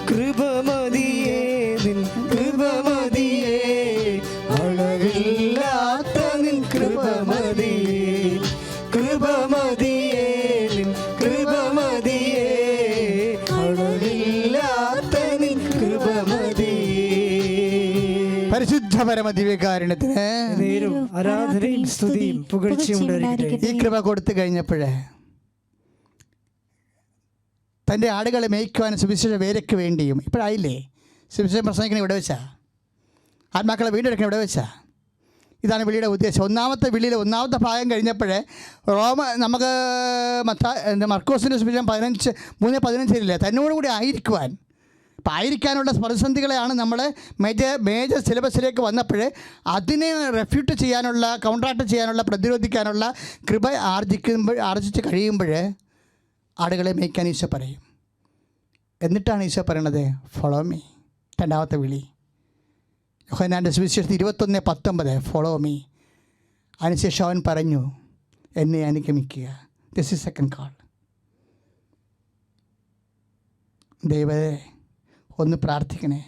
കൃപമതിയേ നിൻ കൃപമതിയേ, അളവില്ലാത്ത നിൻ കൃപമതിയേ, കൃപമതിയേ നിൻ കൃപമതിയേ, അളവില്ലാത്ത നിൻ കൃപമതിയേ. പരിശുദ്ധ പരമദിവ്യകാരുണ്യത്തിന് ആരാധനയും സ്തുതിയും പുകഴ്ചയും ഉണ്ടായിരിക്കട്ടെ. ഈ കൃപ കൊടുത്തു കഴിഞ്ഞപ്പോഴേ തൻ്റെ ആടുകളെ മേയ്ക്കുവാൻ സുവിശേഷ വേലയ്ക്ക് വേണ്ടിയും ഇപ്പോഴായില്ലേ സുവിശേഷം പ്രസംഗിക്കണം ഇവിടെ വെച്ചാ, ആത്മാക്കളെ വീണ്ടെടുക്കണം ഇവിടെ വെച്ചാ. ഇതാണ് വിളിയുടെ ഉദ്ദേശം. ഒന്നാമത്തെ വിളിയിൽ ഒന്നാമത്തെ ഭാഗം കഴിഞ്ഞപ്പോഴേ നമുക്ക് മർക്കോസിൻ്റെ സുവിശേഷം 3:15 തന്നോടുകൂടി ആയിരിക്കുവാൻ. അപ്പം ആയിരിക്കാനുള്ള പ്രതിസന്ധികളെയാണ് നമ്മൾ മേജർ സിലബസിലേക്ക് വന്നപ്പോൾ അതിനെ റെഫ്യൂട്ട് ചെയ്യാനുള്ള, കൗണ്ടറാക്ട് ചെയ്യാനുള്ള, പ്രതിരോധിക്കാനുള്ള കൃപ ആർജിച്ച് കഴിയുമ്പോൾ ആടുകളെ മേയ്ക്കാൻ ഈശോ പറയും. എന്നിട്ടാണ് ഈശോ പറയണത് ഫോളോ മീ, രണ്ടാമത്തെ വിളി. യോഹന്നാൻ്റെ സുവിശേഷത്തിൽ 21:19 ഫോളോ മീ. അതിനുശേഷം അവൻ പറഞ്ഞു എന്നെ അനുഗമിക്കുക. This is second call. ദൈവമേ ഒന്ന് പ്രാർത്ഥിക്കണേ,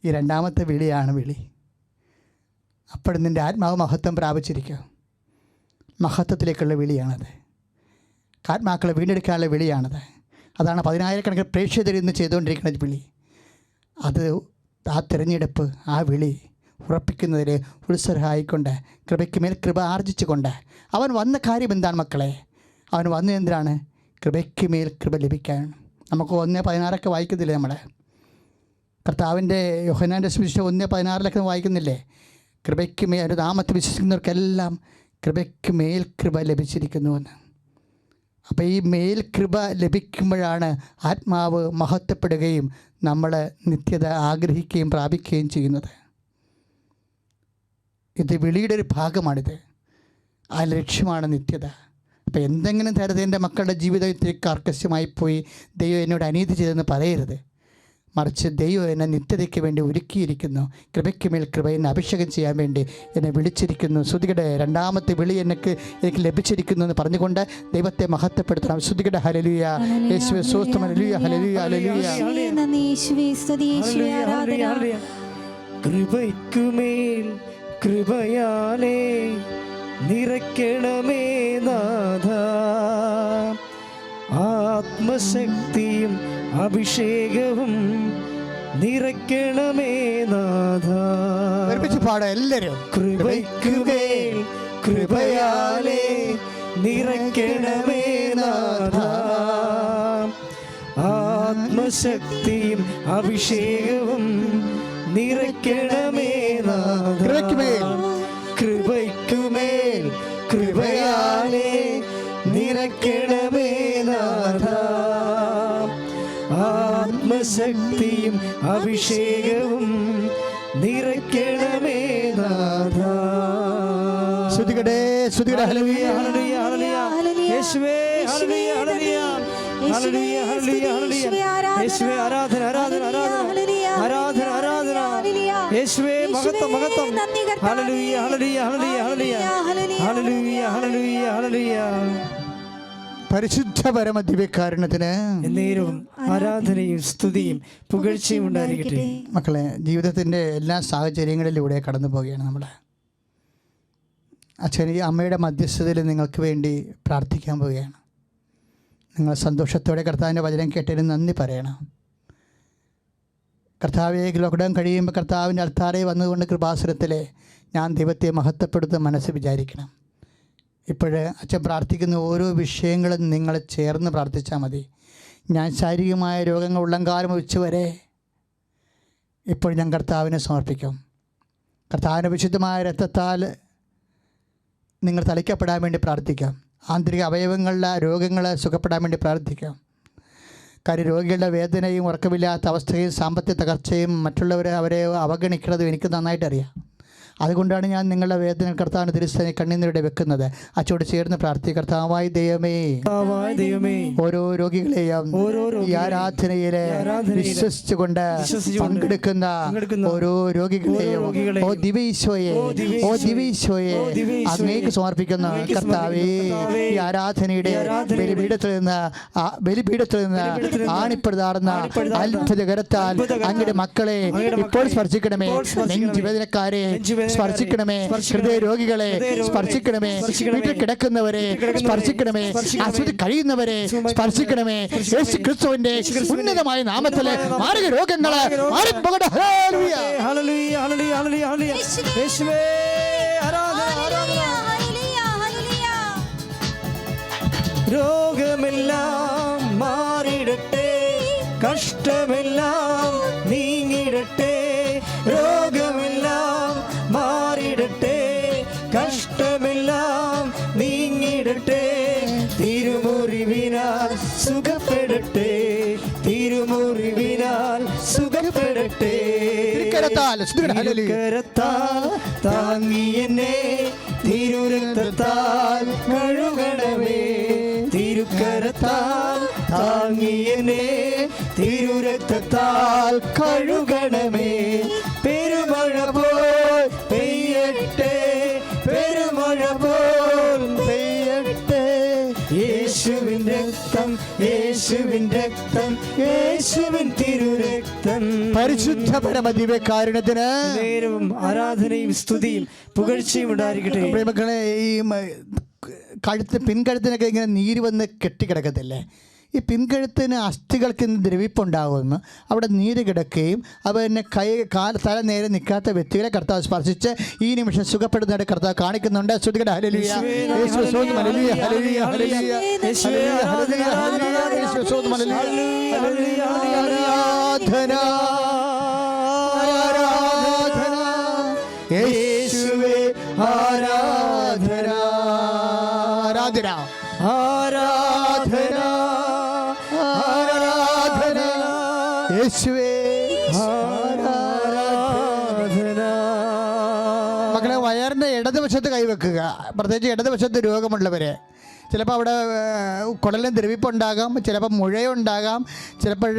ഈ രണ്ടാമത്തെ വിളിയാണ് വിളി. അപ്പോഴും നിൻ്റെ ആത്മാവ് മഹത്വം പ്രാപിച്ചിരിക്കും. മഹത്വത്തിലേക്കുള്ള വിളിയാണത്. ആത്മാക്കളെ വീണ്ടെടുക്കാനുള്ള വിളിയാണത്. അതാണ് 10,000 പ്രേക്ഷിതർ ഇന്ന് ചെയ്തുകൊണ്ടിരിക്കുന്ന വിളി. അത് ആ തിരഞ്ഞെടുപ്പ്, ആ വിളി ഉറപ്പിക്കുന്നതിൽ ഉത്സരമായിക്കൊണ്ട് കൃപയ്ക്ക് മേൽ കൃപ ആർജിച്ചുകൊണ്ട് അവൻ വന്ന കാര്യം എന്താണ് മക്കളെ? അവൻ വന്ന എന്തിനാണ്? കൃപയ്ക്ക് മേൽ കൃപ ലഭിക്കാൻ. നമുക്ക് 1:16 വായിക്കുന്നില്ലേ? നമ്മുടെ കർത്താവിൻ്റെ യോഹന്നാൻ്റെ സുവിശേഷം 1:16 വായിക്കുന്നില്ലേ? കൃപയ്ക്ക് മേൽ ഒരു നാമത്തിൽ വിശ്വസിക്കുന്നവർക്കെല്ലാം കൃപയ്ക്ക് മേൽ കൃപ ലഭിച്ചിരിക്കുന്നുവെന്ന്. അപ്പോൾ ഈ മേൽ കൃപ ലഭിക്കുമ്പോഴാണ് ആത്മാവ് മഹത്വപ്പെടുകയും നമ്മൾ നിത്യത ആഗ്രഹിക്കുകയും പ്രാപിക്കുകയും ചെയ്യുന്നത്. ഇത് വിളിയുടെ ഒരു ഭാഗമാണിത്. ആ ലക്ഷ്യമാണ് നിത്യത. അപ്പോൾ എന്തെങ്കിലും തരത്തിൽ എൻ്റെ മക്കളുടെ ജീവിതത്തിൽ കർക്കശമായി പോയി ദൈവം എന്നോട് അനീതി ചെയ്തെന്ന് പറയരുത്. മറിച്ച് ദൈവം എന്നെ നിത്യതയ്ക്ക് വേണ്ടി ഒരുക്കിയിരിക്കുന്നു. കൃപയ്ക്ക് മേൽ കൃപ എന്നെ അഭിഷേകം ചെയ്യാൻ വേണ്ടി എന്നെ വിളിച്ചിരിക്കുന്നു. ശ്രുതികയുടെ രണ്ടാമത്തെ വിളി എനിക്ക് ലഭിച്ചിരിക്കുന്നു എന്ന് പറഞ്ഞുകൊണ്ട് ദൈവത്തെ മഹത്വപ്പെടുത്തണം. ശ്രുതികയുടെ ഹല്ലേലൂയ, യേശുവേ സ്തോത്രം, ഹല്ലേലൂയ, ഹല്ലേലൂയ, ഹല്ലേലൂയ. കൃപയ്ക്കുമേൽ കൃപയാലേ നിറയ്ക്കണമേ നാഥ, ആത്മശക്തിയും അഭിഷേകവും നിറയ്ക്കണമേ നാഥ. പാടാം എല്ലാവരും. കൃപയ്ക്കുമേൽ കൃപയാലേ നിറയ്ക്കണമേ നാഥ, ആത്മശക്തിയും അഭിഷേകവും നിറയ്ക്കണമേ നാഥ. കൃപയ്ക്കുമേൽ കൃപയാലേ നിറയ്ക്കണമേ നാഥ, ആത്മശക്തിയും അഭിഷേകവും നിറയ്ക്കണമേ നാഥ. ശ്രുതികടേ ശ്രുതികടേ ഹല്ലേലൂയ, ഹല്ലേലൂയ, ഹല്ലേലൂയ. യേശുവേ hallelujah, hallelujah, hallelujah, hallelujah, hallelujah. യേശുവേ ആരാധന, ആരാധന, ആരാധന, ആരാധന, ആരാധന. യേശുവേ മഹത്വം, മഹത്വം. Hallelujah, hallelujah, hallelujah, hallelujah, hallelujah, hallelujah, hallelujah. പരിശുദ്ധ പരമദിവ്യകാരുണ്യത്തിന് എന്നേരവും ആരാധനയും സ്തുതിയും പുകഴ്ചയും ഉണ്ടായിരിക്കട്ടെ. മക്കളെ, ജീവിതത്തിൻ്റെ എല്ലാ സാഹചര്യങ്ങളിലൂടെ കടന്നു പോവുകയാണ് നമ്മൾ. അച്ഛൻ ഈ അമ്മയുടെ മധ്യസ്ഥതയിൽ നിങ്ങൾക്ക് വേണ്ടി പ്രാർത്ഥിക്കാൻ പോവുകയാണ്. നിങ്ങൾ സന്തോഷത്തോടെ കർത്താവിൻ്റെ വചനം കേട്ടതിന് നന്ദി പറയണം. കർത്താവെ, ലോക്ക്ഡൗൺ കഴിയുമ്പോൾ കർത്താവിൻ്റെ അൾത്താരെ വന്നുകൊണ്ട് കൃപാസനത്തിൽ ഞാൻ ദൈവത്തെ മഹത്വപ്പെടുത്തുന്ന മനസ്സ് വിചാരിക്കണം. ഇപ്പോൾ അച്ഛൻ പ്രാർത്ഥിക്കുന്ന ഓരോ വിഷയങ്ങളും നിങ്ങൾ ചേർന്ന് പ്രാർത്ഥിച്ചാൽ മതി. ഞാൻ ശാരീരികമായ രോഗങ്ങൾ ഉള്ളംകാലം ഉച്ചവരെ ഇപ്പോൾ ഞാൻ കർത്താവിനെ സമർപ്പിക്കും. കർത്താവിൻ്റെ വിശുദ്ധമായ രക്തത്താൽ നിങ്ങൾ തളിക്കപ്പെടാൻ വേണ്ടി പ്രാർത്ഥിക്കാം. ആന്തരിക അവയവങ്ങളിലെ രോഗങ്ങൾ സുഖപ്പെടാൻ വേണ്ടി പ്രാർത്ഥിക്കാം. കാര്യം രോഗികളുടെ വേദനയും ഉറക്കമില്ലാത്ത അവസ്ഥയും സാമ്പത്തിക തകർച്ചയും മറ്റുള്ളവരെ അവരെ അവഗണിക്കുന്നതും എനിക്ക് നന്നായിട്ട് അറിയാം. അതുകൊണ്ടാണ് ഞാൻ നിങ്ങളുടെ വേദന കർത്താവിന് തിരുസ്ഥനെ കണ്ണീരോടെ വെക്കുന്നത്. അച്ചോട് ചേർന്ന് പ്രാർത്ഥിക്കുക. കർത്താവായ ദൈവമേ, ഓരോ രോഗികളെയും ഈ ആരാധനയിലെ വിശ്വസിച്ചുകൊണ്ട് പങ്കെടുക്കുന്ന ഓരോ രോഗികളെയും ഓ ദിവീശോയെ അങ്ങേക്ക് സമർപ്പിക്കുന്ന കർത്താവേ, ഈ ആരാധനയുടെ ബലിപീഠത്തിൽ നിന്ന് ആണിപ്പെടുതാർന്ന അത്ഭുതകരത്താൽ അങ്ങയുടെ മക്കളെ ഇപ്പോൾ സ്പർശിക്കണമേ. നെഞ്ചുവേദനക്കാരെ സ്പർശിക്കണമേ, ഹൃദയ രോഗികളെ സ്പർശിക്കണമേ, വീട്ടിൽ കിടക്കുന്നവരെ സ്പർശിക്കണമേ, ആശുപത്രി കഴിയുന്നവരെ സ്പർശിക്കണമേ. യേശു ക്രിസ്തുവിന്റെ ഉന്നതമായ നാമത്തിലെ മാരക രോഗങ്ങളെ മാറിപ്പോകട്ടെ. Hallelujah, hallelujah, hallelujah, hallelujah. യേശുവേ ആരാധന. രോഗമെല്ലാം മാറിടട്ടെ, കഷ്ടമെല്ലാം നീങ്ങിടട്ടെ. രോഗമെല്ലാം മാറിടട്ടെ, കഷ്ടമെല്ലാം നീങ്ങിടട്ടെ. തിരുമുറിവിനാൽ സുഖപ്പെടട്ടെ, തിരുമുറിവിനാൽ സുഖപ്പെടട്ടെ. കരത്താൽ താങ്ങി എന്നെ തിരുരക്തത്താൽ കഴുകണമേ. തിരുക്കരത്താൽ താങ്ങി എന്നെ തിരുരക്തത്താൽ കഴുകണമേ. പെരുമഴ പോൽ പെയ്യട്ടെ, പെരുമഴ പോൽ പെയ്യട്ടെ. യേശുവിൻ രക്തം, യേശുവിൻ രക്തം, യേശുവിൻ തിരുരക്തം. പരിശുദ്ധ പരമദിവ്യകാരുണ്യത്തിന് നേരവും ആരാധനയും സ്തുതിയും പുകഴ്ചയും ഉണ്ടായിരിക്കട്ടെ. മക്കളെ, ഈ പിൻകഴുത്തിനൊക്കെ ഇങ്ങനെ നീര് വന്ന് കെട്ടിക്കിടക്കത്തില്ലേ? ഈ പിൻകഴുത്തിന് അസ്ഥികൾക്ക് ദ്രവിപ്പുണ്ടാകുന്നു, അവിടെ നീര് കിടക്കുകയും അപ്പോൾ തന്നെ തല നേരെ നിൽക്കാത്ത വ്യക്തികളെ കർത്താവ് സ്പർശിച്ച് ഈ നിമിഷം സുഖപ്പെടുന്നതായിട്ട് കർത്താവ് കാണിക്കുന്നുണ്ട്. ശ്രുതികട ഹല്ലേലൂയ, യേശുവേ ഹല്ലേലൂയ, ഹല്ലേലൂയ, ഹല്ലേലൂയ, യേശുവേ ഹല്ലേലൂയ, യേശുവേ ഹല്ലേലൂയ. ആരാധന, ആരാധന, യേശുവേ ആരാധന, ആരാധന, ആരാധന, ആരാധന, യേശുവേ ആരാധന. മക്കളെ, വയറിൻ്റെ ഇടതുവശത്ത് കൈവെക്കുക, പ്രത്യേകിച്ച് ഇടതുവശത്ത് രോഗമുള്ളവരെ. ചിലപ്പോൾ അവിടെ കുടലിന് ദ്രവിപ്പുണ്ടാകാം, ചിലപ്പോൾ മുഴയുണ്ടാകാം, ചിലപ്പോൾ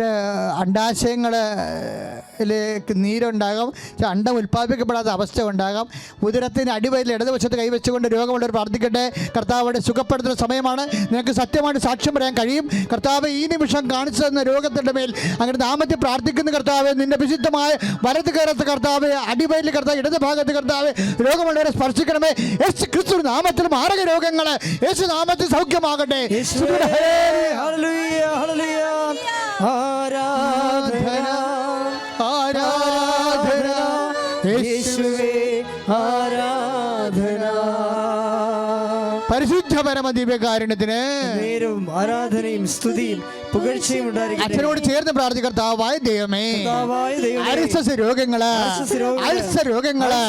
അണ്ടാശയങ്ങളിലേക്ക് നീരുണ്ടാകാം, അണ്ടം ഉൽപ്പാദിപ്പിക്കപ്പെടാത്ത അവസ്ഥ ഉണ്ടാകാം. ഉദരത്തിന് അടിവയറ്റിൽ ഇടതുവശത്ത് കൈവച്ചുകൊണ്ട് രോഗമുള്ളവർ പ്രാർത്ഥിക്കട്ടെ. കർത്താവിടെ സുഖപ്പെടുത്തുന്ന സമയമാണ്. നിനക്ക് സത്യമായിട്ട് സാക്ഷ്യം പറയാൻ കഴിയും. കർത്താവ് ഈ നിമിഷം കാണിച്ചു തന്ന രോഗത്തിൻ്റെ മേൽ അങ്ങനെ നാമത്തിൽ പ്രാർത്ഥിക്കുന്ന കർത്താവ്, നിന്റെ വിശുദ്ധമായ വലത് കയറത്ത് കർത്താവ്, അടിവയറ്റിൽ കർത്താവ്, ഇടത് ഭാഗത്ത് കർത്താവ് രോഗമുള്ളവരെ സ്പർശിക്കണമേ. യേശു ക്രിസ്തു നാമത്തിൽ മാരക രോഗങ്ങൾ യേശു നാമത്തിൽ സൗഖ്യമാകട്ടെ. ആരാധന, ആരാധന, യേശുവേ ആരാധന. പരിശുദ്ധ പരമദിവ്യകാരുണ്യത്തിന് നേരവും ആരാധനയും സ്തുതിയും പുകഴ്ചയും ഉണ്ടായിരിക്കട്ടെ. അച്ഛനോട് ചേർന്ന് പ്രാർത്ഥിക്കുക. കർത്താവായ ദൈവമേ, അൾസർ രോഗങ്ങള്, അൾസർ രോഗങ്ങള്,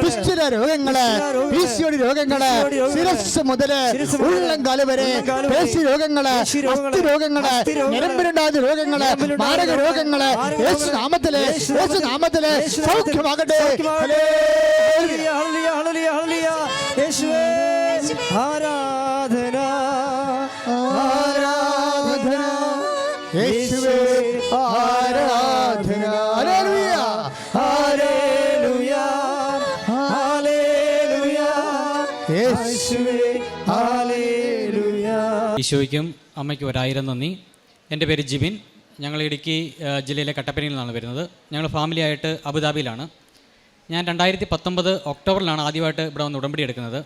പിസ്റ്റുല രോഗങ്ങള്, പിസിഒഡി രോഗങ്ങള്, ശിരസ് മുതല് ഉള്ളംകാല് വരെ പേശി രോഗങ്ങള്, അസ്ഥി രോഗങ്ങള്, ഞരമ്പിനുണ്ടാകുന്ന രോഗങ്ങള്, മാരക രോഗങ്ങള് യേശു നാമത്തില്, യേശു നാമത്തില് സൗഖ്യമാകട്ടെ. യേശുവേ ആരാധന, ആരാധന, യേശുവേ ആരാധന. ഹല്ലേലൂയ, ഹല്ലേലൂയ, ഹല്ലേലൂയ, യേശുവേ ഹല്ലേലൂയ. ഈശോയ്ക്കും അമ്മയ്ക്കും 1000 നന്ദി. എൻ്റെ പേര് ജിബിൻ. ഞങ്ങൾ ഇടുക്കി ജില്ലയിലെ കട്ടപ്പനയിൽ നിന്നാണ് വരുന്നത്. ഞങ്ങൾ ഫാമിലിയായിട്ട് അബുദാബിയിലാണ്. ഞാൻ 2019 ഒക്ടോബറിലാണ് ആദ്യമായിട്ട് ഇവിടെ വന്ന് ഉടമ്പടി എടുക്കുന്നത്.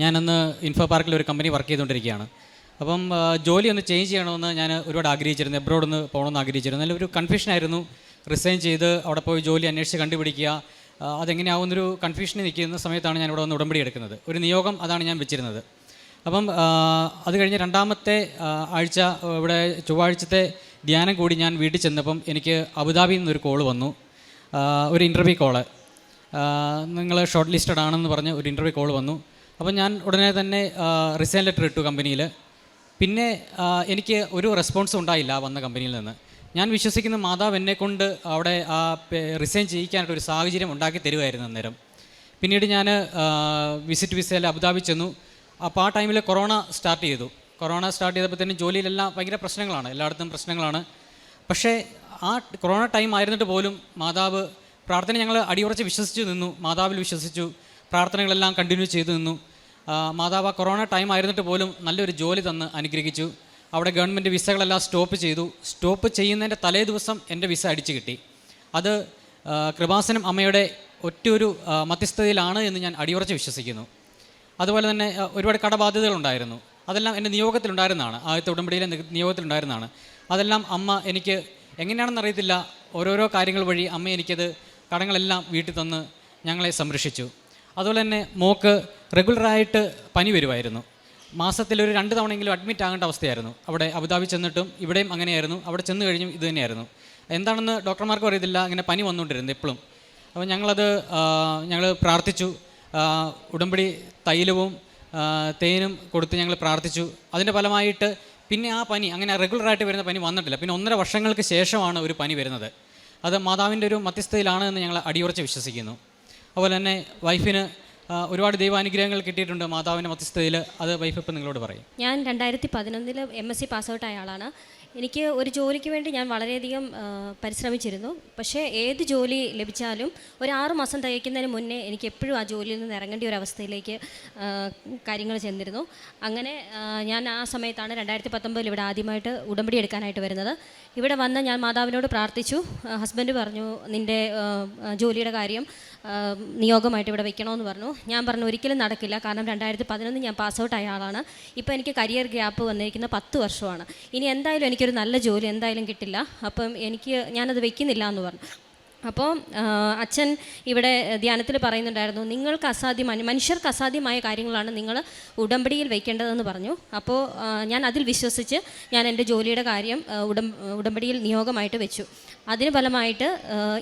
ഞാനന്ന് ഇൻഫോ പാർക്കിൽ ഒരു കമ്പനി വർക്ക് ചെയ്തുകൊണ്ടിരിക്കുകയാണ്. അപ്പം ജോലി ഒന്ന് ചേഞ്ച് ചെയ്യണമെന്ന് ഞാൻ ഒരുപാട് ആഗ്രഹിച്ചിരുന്നു, എബ്രോഡ് ഒന്ന് പോകണമെന്ന് ആഗ്രഹിച്ചിരുന്നു. നല്ലൊരു കൺഫ്യൂഷനായിരുന്നു. റിസൈൻ ചെയ്ത് അവിടെ പോയി ജോലി അന്വേഷിച്ച് കണ്ടുപിടിക്കുക, അതെങ്ങനെയാവുന്നൊരു കൺഫ്യൂഷനിൽ നിൽക്കുന്ന സമയത്താണ് ഞാൻ ഇവിടെ വന്ന് ഉടമ്പടി എടുക്കുന്നത്. ഒരു നിയോഗം അതാണ് ഞാൻ വെച്ചിരുന്നത്. അപ്പം അത് കഴിഞ്ഞ് 2ാമത്തെ ആഴ്ച ഇവിടെ ചൊവ്വാഴ്ചത്തെ ധ്യാനം കൂടി ഞാൻ വീട്ടിൽ ചെന്നപ്പം എനിക്ക് അബുദാബിയിൽ നിന്നൊരു കോള് വന്നു, ഒരു ഇൻ്റർവ്യൂ കോള്. നിങ്ങൾ ഷോർട്ട് ലിസ്റ്റഡ് ആണെന്ന് പറഞ്ഞ് ഒരു ഇൻ്റർവ്യൂ കോൾ വന്നു. അപ്പം ഞാൻ ഉടനെ തന്നെ റിസൈൻ ലെറ്റർ ഇട്ടു കമ്പനിയിൽ. പിന്നെ എനിക്ക് ഒരു റെസ്പോൺസും ഉണ്ടായില്ല വന്ന കമ്പനിയിൽ നിന്ന്. ഞാൻ വിശ്വസിക്കുന്ന മാതാവ് എന്നെക്കൊണ്ട് അവിടെ റിസൈൻ ചെയ്യിക്കാനായിട്ടൊരു സാഹചര്യം ഉണ്ടാക്കി തരുമായിരുന്നു അന്നേരം. പിന്നീട് ഞാൻ വിസിറ്റ് വിസയിൽ അബുദാബി ചെന്നു. അപ്പോൾ ആ ടൈമിൽ കൊറോണ സ്റ്റാർട്ട് ചെയ്തു. കൊറോണ സ്റ്റാർട്ട് ചെയ്തപ്പോഴത്തേനും ജോലിയിലെല്ലാം ഭയങ്കര പ്രശ്നങ്ങളാണ്, എല്ലായിടത്തും പ്രശ്നങ്ങളാണ്. പക്ഷേ ആ കൊറോണ ടൈം ആയിരുന്നിട്ട് പോലും മാതാവ് പ്രാർത്ഥന ഞങ്ങൾ അടിയുറച്ച് വിശ്വസിച്ച് നിന്നു, മാതാവിൽ വിശ്വസിച്ചു, പ്രാർത്ഥനകളെല്ലാം കണ്ടിന്യൂ ചെയ്തു നിന്നു. മാതാവ് ആ കൊറോണ ടൈം ആയിരുന്നിട്ട് പോലും നല്ലൊരു ജോലി തന്ന് അനുഗ്രഹിച്ചു. അവിടെ ഗവൺമെൻറ് വിസകളെല്ലാം സ്റ്റോപ്പ് ചെയ്തു. സ്റ്റോപ്പ് ചെയ്യുന്നതിൻ്റെ തലേ ദിവസം എൻ്റെ വിസ അടിച്ചു കിട്ടി. അത് കൃപാസനം അമ്മയുടെ ഒറ്റൊരു മധ്യസ്ഥതയിലാണ് എന്ന് ഞാൻ അടിയുറച്ച് വിശ്വസിക്കുന്നു. അതുപോലെ തന്നെ ഒരുപാട് കടബാധ്യതകളുണ്ടായിരുന്നു, അതെല്ലാം എൻ്റെ നിയോഗത്തിലുണ്ടായിരുന്നതാണ്, ആദ്യത്തെ ഉടമ്പടിയിലെ നിയോഗത്തിലുണ്ടായിരുന്നതാണ്. അതെല്ലാം അമ്മ എനിക്ക് എങ്ങനെയാണെന്ന് അറിയത്തില്ല, ഓരോരോ കാര്യങ്ങൾ വഴി അമ്മ എനിക്കത് കടങ്ങളെല്ലാം വീട്ടിൽ തന്ന് ഞങ്ങളെ സംരക്ഷിച്ചു. അതുപോലെ തന്നെ മോക്ക് റെഗുലറായിട്ട് പനി വരുമായിരുന്നു. മാസത്തിലൊരു 2 തവണയെങ്കിലും അഡ്മിറ്റ് ആകേണ്ട അവസ്ഥയായിരുന്നു. അവിടെ അബുദാബി ചെന്നിട്ടും ഇവിടെയും അങ്ങനെയായിരുന്നു, അവിടെ ചെന്ന് കഴിഞ്ഞും ഇത് തന്നെയായിരുന്നു. എന്താണെന്ന് ഡോക്ടർമാർക്കും അറിയത്തില്ല, അങ്ങനെ പനി വന്നുകൊണ്ടിരുന്നു എപ്പോഴും. അപ്പോൾ ഞങ്ങൾ പ്രാർത്ഥിച്ചു, ഉടമ്പടി തൈലവും തേനും കൊടുത്ത് ഞങ്ങൾ പ്രാർത്ഥിച്ചു. അതിൻ്റെ ഫലമായിട്ട് പിന്നെ ആ പനി അങ്ങനെ റെഗുലറായിട്ട് വരുന്ന പനി വന്നിട്ടില്ല. പിന്നെ 1.5 വർഷങ്ങൾക്ക് ശേഷമാണ് ഒരു പനി വരുന്നത്. അത് മാതാവിൻ്റെ ഒരു മധ്യസ്ഥതയിലാണ് എന്ന് ഞങ്ങൾ അടിയുറച്ച് വിശ്വസിക്കുന്നു. അതുപോലെ തന്നെ വൈഫിന് ഒരുപാട് ദൈവാനുഗ്രഹങ്ങൾ കിട്ടിയിട്ടുണ്ട് മാതാവിൻ്റെ മധ്യസ്ഥതയിൽ. അത് വൈഫ് ഇപ്പം നിങ്ങളോട് പറയും. ഞാൻ 2011 MSc പാസ് ഔട്ട് ആയ ആളാണ്. എനിക്ക് ഒരു ജോലിക്ക് വേണ്ടി ഞാൻ വളരെയധികം പരിശ്രമിച്ചിരുന്നു. പക്ഷേ ഏത് ജോലി ലഭിച്ചാലും ഒരു 6 മാസം തികയ്ക്കുന്നതിന് മുന്നേ എനിക്ക് എപ്പോഴും ആ ജോലിയിൽ നിന്ന് ഇറങ്ങേണ്ട ഒരു അവസ്ഥയിലേക്ക് കാര്യങ്ങൾ ചെന്നിരുന്നു. അങ്ങനെ ഞാൻ ആ സമയത്താണ് 2019 ഇവിടെ ആദ്യമായിട്ട് ഉടമ്പടി എടുക്കാനായിട്ട് വരുന്നത്. ഇവിടെ വന്ന് ഞാൻ മാതാവിനോട് പ്രാർത്ഥിച്ചു. ഹസ്ബൻഡ് പറഞ്ഞു, നിൻ്റെ ജോലിയുടെ കാര്യം നിയോഗമായിട്ട് ഇവിടെ വെക്കണമെന്ന് പറഞ്ഞു. ഞാൻ പറഞ്ഞു ഒരിക്കലും നടക്കില്ല, കാരണം 2011 ഞാൻ പാസ് ഔട്ട് ആയ ആളാണ്. ഇപ്പോൾ എനിക്ക് കരിയർ ഗ്യാപ്പ് വന്നിരിക്കുന്ന 10 വർഷമാണ്. ഇനി എന്തായാലും എനിക്കൊരു നല്ല ജോലി എന്തായാലും കിട്ടില്ല, അപ്പം ഞാനത് വെക്കുന്നില്ല എന്ന് പറഞ്ഞു. അപ്പോൾ അച്ഛൻ ഇവിടെ ധ്യാനത്തിൽ പറയുന്നുണ്ടായിരുന്നു, നിങ്ങൾക്ക് മനുഷ്യർക്ക് അസാധ്യമായ കാര്യങ്ങളാണ് നിങ്ങൾ ഉടമ്പടിയിൽ വയ്ക്കേണ്ടതെന്ന് പറഞ്ഞു. അപ്പോൾ ഞാൻ അതിൽ വിശ്വസിച്ച് ഞാൻ എൻ്റെ ജോലിയുടെ കാര്യം ഉടമ്പടിയിൽ നിയോഗമായിട്ട് വെച്ചു. അതിന് ഫലമായിട്ട്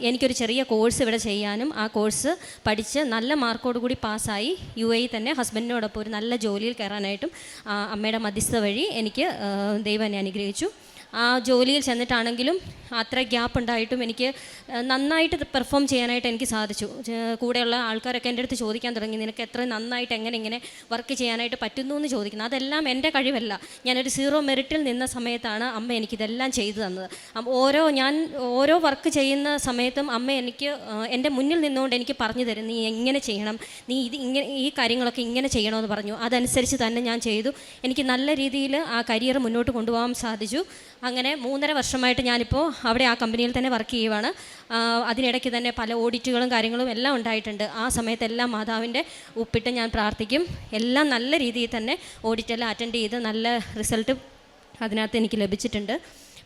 എനിക്കൊരു ചെറിയ കോഴ്സ് ഇവിടെ ചെയ്യാനും ആ കോഴ്സ് പഠിച്ച് നല്ല മാർക്കോടുകൂടി പാസ്സായി UAE തന്നെ ഹസ്ബൻഡിനോടൊപ്പം ഒരു നല്ല ജോലിയിൽ കയറാനായിട്ടും അമ്മയുടെ മധ്യസ്ഥത വഴി എനിക്ക് ദൈവം എന്നെ അനുഗ്രഹിച്ചു. ആ ജോലിയിൽ ചെന്നിട്ടാണെങ്കിലും അത്ര ഗ്യാപ്പ് ഉണ്ടായിട്ടും എനിക്ക് നന്നായിട്ട് പെർഫോം ചെയ്യാനായിട്ട് എനിക്ക് സാധിച്ചു. കൂടെയുള്ള ആൾക്കാരൊക്കെ എൻ്റെ അടുത്ത് ചോദിക്കാൻ തുടങ്ങി, നിനക്ക് എത്ര നന്നായിട്ട് ഇങ്ങനെ വർക്ക് ചെയ്യാനായിട്ട് പറ്റുന്നു എന്ന് ചോദിക്കുന്നു. അതെല്ലാം എൻ്റെ കഴിവല്ല. ഞാനൊരു 0 മെറിറ്റിൽ നിന്ന സമയത്താണ് അമ്മ എനിക്കിതെല്ലാം ചെയ്തു തന്നത്. ഞാൻ ഓരോ വർക്ക് ചെയ്യുന്ന സമയത്തും അമ്മ എനിക്ക് എൻ്റെ മുന്നിൽ നിന്നുകൊണ്ട് എനിക്ക് പറഞ്ഞു തരും, നീ എങ്ങനെ ചെയ്യണം, നീ ഈ കാര്യങ്ങളൊക്കെ ഇങ്ങനെ ചെയ്യണമെന്ന് പറഞ്ഞു. അതനുസരിച്ച് തന്നെ ഞാൻ ചെയ്തു. എനിക്ക് നല്ല രീതിയിൽ ആ കരിയർ മുന്നോട്ട് കൊണ്ടുപോകാൻ സാധിച്ചു. അങ്ങനെ 3.5 വർഷമായിട്ട് ഞാനിപ്പോൾ അവിടെ ആ കമ്പനിയിൽ തന്നെ വർക്ക് ചെയ്യുവാണ്. അതിനിടയ്ക്ക് തന്നെ പല ഓഡിറ്റുകളും കാര്യങ്ങളും എല്ലാം ഉണ്ടായിട്ടുണ്ട്. ആ സമയത്തെല്ലാം മാതാവിൻ്റെ ഉപ്പിട്ട് ഞാൻ പ്രാർത്ഥിക്കും. എല്ലാം നല്ല രീതിയിൽ തന്നെ ഓഡിറ്റെല്ലാം അറ്റൻഡ് ചെയ്ത് നല്ല റിസൾട്ട് അതിനകത്ത് എനിക്ക് ലഭിച്ചിട്ടുണ്ട്.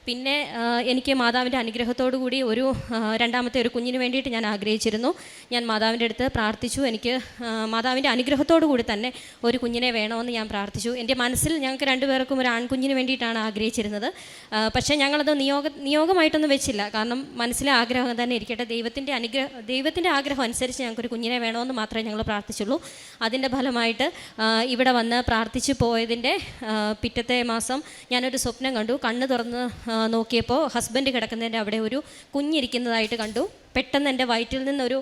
പിന്നെ എനിക്ക് മാതാവിൻ്റെ അനുഗ്രഹത്തോടു കൂടി രണ്ടാമത്തെ ഒരു കുഞ്ഞിന് വേണ്ടിയിട്ട് ഞാൻ ആഗ്രഹിച്ചിരുന്നു. ഞാൻ മാതാവിൻ്റെ അടുത്ത് പ്രാർത്ഥിച്ചു. എനിക്ക് മാതാവിൻ്റെ അനുഗ്രഹത്തോടു കൂടി തന്നെ ഒരു കുഞ്ഞിനെ വേണമെന്ന് ഞാൻ പ്രാർത്ഥിച്ചു. എൻ്റെ മനസ്സിൽ ഞങ്ങൾക്ക് 2 പേർക്കും ഒരു ആൺകുഞ്ഞിന് വേണ്ടിയിട്ടാണ് ആഗ്രഹിച്ചിരുന്നത്. പക്ഷേ ഞങ്ങളത് നിയോഗമായിട്ടൊന്നും വെച്ചില്ല, കാരണം മനസ്സിലെ ആഗ്രഹം തന്നെ ഇരിക്കട്ടെ, ദൈവത്തിൻ്റെ ആഗ്രഹം അനുസരിച്ച് ഞങ്ങൾക്കൊരു കുഞ്ഞിനെ വേണമെന്ന് മാത്രമേ ഞങ്ങൾ പ്രാർത്ഥിച്ചുള്ളൂ. അതിൻ്റെ ഫലമായിട്ട് ഇവിടെ വന്ന് പ്രാർത്ഥിച്ചു പോയതിൻ്റെ പിറ്റത്തെ മാസം ഞാനൊരു സ്വപ്നം കണ്ടു. കണ്ണ് തുറന്ന് നോക്കിയപ്പോൾ ഹസ്ബൻഡ് കിടക്കുന്നതിൻ്റെ അവിടെ ഒരു കുഞ്ഞിരിക്കുന്നതായിട്ട് കണ്ടു. പെട്ടെന്ന് എൻ്റെ വയറ്റിൽ നിന്നൊരു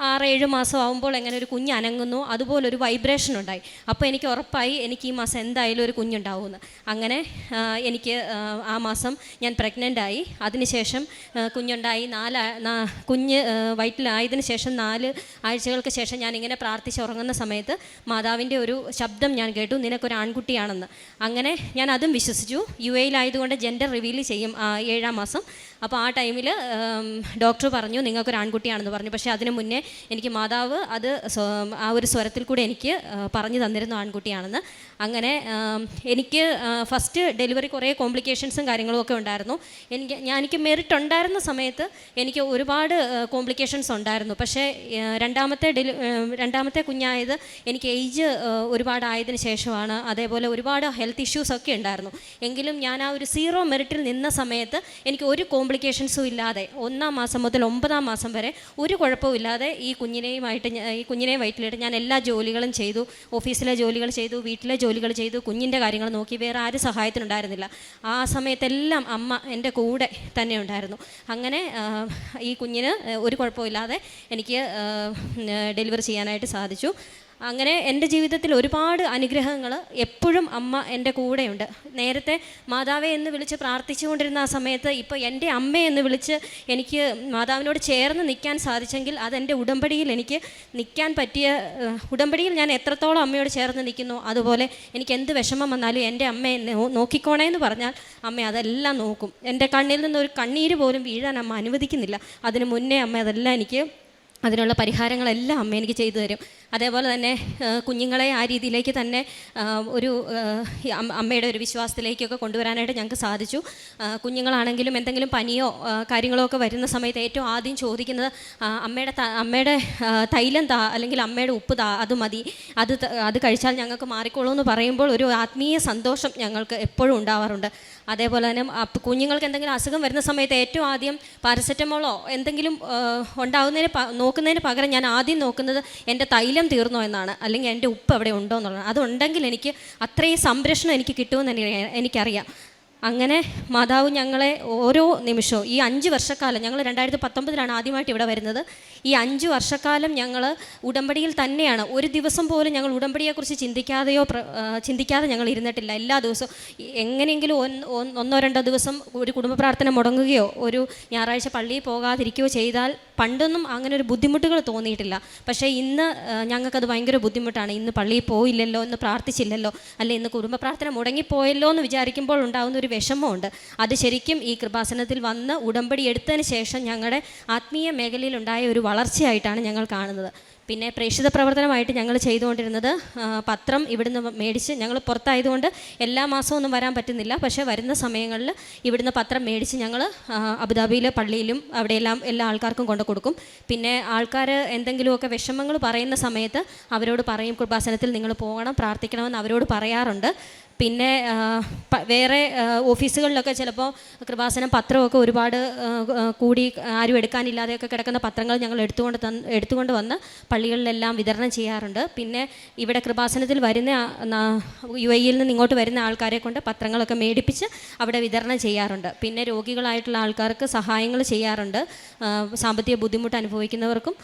6-7 മാസം ആകുമ്പോൾ എങ്ങനെ ഒരു കുഞ്ഞ് അനങ്ങുന്നു അതുപോലൊരു വൈബ്രേഷൻ ഉണ്ടായി. അപ്പോൾ എനിക്ക് ഉറപ്പായി എനിക്ക് ഈ മാസം എന്തായാലും ഒരു കുഞ്ഞുണ്ടാവുമെന്ന്. അങ്ങനെ എനിക്ക് ആ മാസം ഞാൻ പ്രഗ്നൻ്റായി. അതിനുശേഷം കുഞ്ഞുണ്ടായി. കുഞ്ഞ് വയറ്റിലായതിനു ശേഷം 4 ആഴ്ചകൾക്ക് ശേഷം ഞാനിങ്ങനെ പ്രാർത്ഥിച്ച് ഉറങ്ങുന്ന സമയത്ത് മാതാവിൻ്റെ ഒരു ശബ്ദം ഞാൻ കേട്ടു, നിനക്കൊരു ആൺകുട്ടിയാണെന്ന്. അങ്ങനെ ഞാൻ അതും വിശ്വസിച്ചു. UAE-ലായതുകൊണ്ട് ജെൻഡർ റിവീൽ ചെയ്യും 7-ാം മാസം. അപ്പോൾ ആ ടൈമിൽ ഡോക്ടർ പറഞ്ഞു നിങ്ങൾക്കൊരു ആൺകുട്ടിയാണെന്ന് പറഞ്ഞു. പക്ഷേ അതിന് മുന്നേ എനിക്ക് മാതാവ് അത് ആ ഒരു സ്വരത്തിൽ കൂടെ എനിക്ക് പറഞ്ഞു തന്നിരുന്നു ആൺകുട്ടിയാണെന്ന്. അങ്ങനെ എനിക്ക് ഫസ്റ്റ് ഡെലിവറി കുറേ കോംപ്ലിക്കേഷൻസും കാര്യങ്ങളും ഒക്കെ ഉണ്ടായിരുന്നു. എനിക്ക് മെറിറ്റ് ഉണ്ടായിരുന്ന സമയത്ത് എനിക്ക് ഒരുപാട് കോംപ്ലിക്കേഷൻസ് ഉണ്ടായിരുന്നു. പക്ഷേ രണ്ടാമത്തെ കുഞ്ഞായത് എനിക്ക് ഏജ് ഒരുപാടായതിനു ശേഷമാണ്. അതേപോലെ ഒരുപാട് ഹെൽത്ത് ഇഷ്യൂസൊക്കെ ഉണ്ടായിരുന്നു. എങ്കിലും ഞാൻ ആ ഒരു 0 മെറിറ്റിൽ നിന്ന സമയത്ത് എനിക്ക് ഒരു കോംപ്ലിക്കേഷൻസും ഇല്ലാതെ 1-ാം മാസം മുതൽ 9-ാം മാസം വരെ ഒരു കുഴപ്പമില്ലാതെ ഈ കുഞ്ഞിനെ വയറ്റിലിട്ട് ഞാൻ എല്ലാ ജോലികളും ചെയ്തു. ഓഫീസിലെ ജോലികൾ ചെയ്തു, വീട്ടിലെ ജോലികൾ ചെയ്തു, കുഞ്ഞിൻ്റെ കാര്യങ്ങൾ നോക്കി, വേറെ ആരും സഹായത്തിനുണ്ടായിരുന്നില്ല. ആ സമയത്തെല്ലാം അമ്മ എൻ്റെ കൂടെ തന്നെ ഉണ്ടായിരുന്നു. അങ്ങനെ ഈ കുഞ്ഞിന് ഒരു കുഴപ്പമില്ലാതെ എനിക്ക് ഡെലിവറി ചെയ്യാനായിട്ട് സാധിച്ചു. അങ്ങനെ എൻ്റെ ജീവിതത്തിൽ ഒരുപാട് അനുഗ്രഹങ്ങൾ എപ്പോഴും അമ്മ എൻ്റെ കൂടെയുണ്ട്. നേരത്തെ മാതാവേ എന്ന് വിളിച്ച് പ്രാർത്ഥിച്ചുകൊണ്ടിരുന്ന ആ സമയത്ത് ഇപ്പോൾ എൻ്റെ അമ്മയെന്ന് വിളിച്ച് എനിക്ക് മാതാവിനോട് ചേർന്ന് നിൽക്കാൻ സാധിച്ചെങ്കിൽ അതെൻ്റെ ഉടമ്പടിയിൽ എനിക്ക് നിൽക്കാൻ പറ്റിയ, ഉടമ്പടിയിൽ ഞാൻ എത്രത്തോളം അമ്മയോട് ചേർന്ന് നിൽക്കുന്നു അതുപോലെ എനിക്ക് എന്ത് വിഷമം വന്നാലും എൻ്റെ അമ്മയെ നോക്കിക്കോണേ എന്ന് പറഞ്ഞാൽ അമ്മ അതെല്ലാം നോക്കും. എൻ്റെ കണ്ണിൽ നിന്നൊരു കണ്ണീര് പോലും വീഴാൻ അമ്മ അനുവദിക്കുന്നില്ല. അതിന് മുന്നേ അമ്മ അതെല്ലാം എനിക്ക് അതിനുള്ള പരിഹാരങ്ങളെല്ലാം അമ്മ എനിക്ക് ചെയ്തു തരും. അതേപോലെ തന്നെ കുഞ്ഞുങ്ങളെ ആ രീതിയിലേക്ക് തന്നെ ഒരു അമ്മയുടെ ഒരു വിശ്വാസത്തിലേക്കൊക്കെ കൊണ്ടുവരാനായിട്ട് ഞങ്ങൾക്ക് സാധിച്ചു. കുഞ്ഞുങ്ങളാണെങ്കിലും എന്തെങ്കിലും പനിയോ കാര്യങ്ങളോ ഒക്കെ വരുന്ന സമയത്ത് ഏറ്റവും ആദ്യം ചോദിക്കുന്നത് അമ്മയുടെ തൈലം താ, അല്ലെങ്കിൽ അമ്മയുടെ ഉപ്പ് താ, അത് മതി, അത് കഴിച്ചാൽ ഞങ്ങൾക്ക് മാറിക്കോളൂ എന്ന് പറയുമ്പോൾ ഒരു ആത്മീയ സന്തോഷം ഞങ്ങൾക്ക് എപ്പോഴും ഉണ്ടാവാറുണ്ട്. അതേപോലെ തന്നെ കുഞ്ഞുങ്ങൾക്ക് എന്തെങ്കിലും അസുഖം വരുന്ന സമയത്ത് ഏറ്റവും ആദ്യം പാരസെറ്റമോളോ എന്തെങ്കിലും നോക്കുന്നതിന് പകരം ഞാൻ ആദ്യം നോക്കുന്നത് എൻ്റെ തൈലം തീർന്നോ എന്നാണ്, അല്ലെങ്കിൽ എൻ്റെ ഉപ്പ് അവിടെ ഉണ്ടോ എന്നുള്ളതാണ്. അതുണ്ടെങ്കിൽ എനിക്ക് അത്രയും സംരക്ഷണം എനിക്ക് കിട്ടുമെന്ന് എനിക്കറിയാം. അങ്ങനെ മാതാവ് ഞങ്ങളെ ഓരോ നിമിഷവും ഈ 5 വർഷക്കാലം, ഞങ്ങൾ 2019 ആദ്യമായിട്ട് ഇവിടെ വരുന്നത്, ഈ 5 വർഷക്കാലം ഞങ്ങൾ ഉടമ്പടിയിൽ തന്നെയാണ്. ഒരു ദിവസം പോലും ഞങ്ങൾ ഉടമ്പടിയെക്കുറിച്ച് ചിന്തിക്കാതെ ഞങ്ങൾ ഇരുന്നിട്ടില്ല. എല്ലാ ദിവസവും എങ്ങനെയെങ്കിലും 1-2 ദിവസം ഒരു കുടുംബ പ്രാർത്ഥന മുടങ്ങുകയോ ഒരു ഞായറാഴ്ച പള്ളിയിൽ പോകാതിരിക്കുകയോ ചെയ്താൽ പണ്ടൊന്നും അങ്ങനെ ഒരു ബുദ്ധിമുട്ടുകൾ തോന്നിയിട്ടില്ല. പക്ഷേ ഇന്ന് ഞങ്ങൾക്കത് ഭയങ്കര ബുദ്ധിമുട്ടാണ്. ഇന്ന് പള്ളിയിൽ പോയില്ലല്ലോ, ഇന്ന് പ്രാർത്ഥിച്ചില്ലല്ലോ, അല്ലെ ഇന്ന് കുടുംബ പ്രാർത്ഥന മുടങ്ങിപ്പോയല്ലോ എന്ന് വിചാരിക്കുമ്പോൾ ഉണ്ടാകുന്ന ഒരു വിഷമമുണ്ട്. അത് ശരിക്കും ഈ കൃപാസനത്തിൽ വന്ന് ഉടമ്പടി എടുത്തതിന് ശേഷം ഞങ്ങളുടെ ആത്മീയ മേഖലയിലുണ്ടായ ഒരു വളർച്ചയായിട്ടാണ് ഞങ്ങൾ കാണുന്നത്. പിന്നെ പ്രേക്ഷിത പ്രവർത്തനമായിട്ട് ഞങ്ങൾ ചെയ്തുകൊണ്ടിരുന്നത് പത്രം ഇവിടുന്ന് മേടിച്ച്, ഞങ്ങൾ പുറത്തായതുകൊണ്ട് എല്ലാ മാസവും ഒന്നും വരാൻ പറ്റുന്നില്ല, പക്ഷേ വരുന്ന സമയങ്ങളിൽ ഇവിടുന്ന് പത്രം മേടിച്ച് ഞങ്ങൾ അബുദാബിയിലെ പള്ളിയിലും അവിടെയെല്ലാം എല്ലാ ആൾക്കാർക്കും കൊണ്ടു കൊടുക്കും. പിന്നെ ആൾക്കാർ എന്തെങ്കിലുമൊക്കെ വിഷമങ്ങൾ പറയുന്ന സമയത്ത് അവരോട് പറയും, കൃപാസനത്തിൽ നിങ്ങൾ പോകണം, പ്രാർത്ഥിക്കണമെന്ന് അവരോട് പറയാറുണ്ട്. പിന്നെ വേറെ ഓഫീസുകളിലൊക്കെ ചിലപ്പോൾ കൃപാസനം പത്രമൊക്കെ ഒരുപാട് കൂടി ആരും എടുക്കാനില്ലാതെയൊക്കെ കിടക്കുന്ന പത്രങ്ങൾ ഞങ്ങൾ എടുത്തുകൊണ്ട് വന്ന് പള്ളികളിലെല്ലാം വിതരണം ചെയ്യാറുണ്ട്. പിന്നെ ഇവിടെ കൃപാസനത്തിൽ വരുന്ന UAE-യിൽ നിന്ന് ഇങ്ങോട്ട് വരുന്ന ആൾക്കാരെ കൊണ്ട് പത്രങ്ങളൊക്കെ മേടിപ്പിച്ച് അവിടെ വിതരണം ചെയ്യാറുണ്ട്. പിന്നെ രോഗികളായിട്ടുള്ള ആൾക്കാർക്ക് സഹായങ്ങൾ ചെയ്യാറുണ്ട്. സാമ്പത്തിക ബുദ്ധിമുട്ട് അനുഭവിക്കുന്നവർക്കും